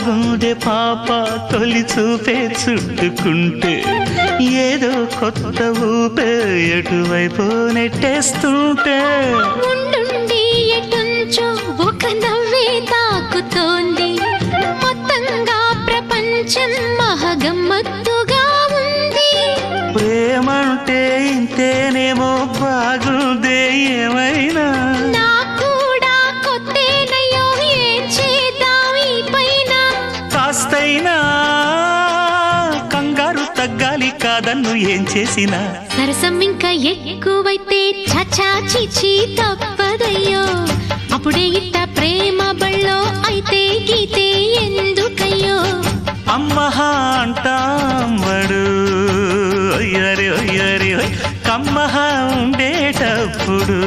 గుండె పాప తొలి చూపే చుట్టుకుంటే ఏదో కొత్త ఊపే ఎటువైపు నెట్టేస్తుంటే ఉండుండి ఎటుంచో ఒక నవ్వే తాకుతోంది మొత్తంగా ప్రపంచం మహగమ్మత్తుగా ఉంది ప్రేమంటే ఇంతేనేమో బాగుందే ఏమైనా కాస్తైనా కంగారు తగ్గాలి కాదన్ను ఏం చేసినా సరసం ఇంకా ఎక్కువైతే చచా చిచి తప్పదయ్యో అప్పుడే ఇట్ట ప్రేమ బళ్ళో అయితే గీతే ఎందుకయ్యో అమ్మహా అంటాంబడు ఒయ్యరి ఒయ్యరి కమ్మహా ఉండేటప్పుడు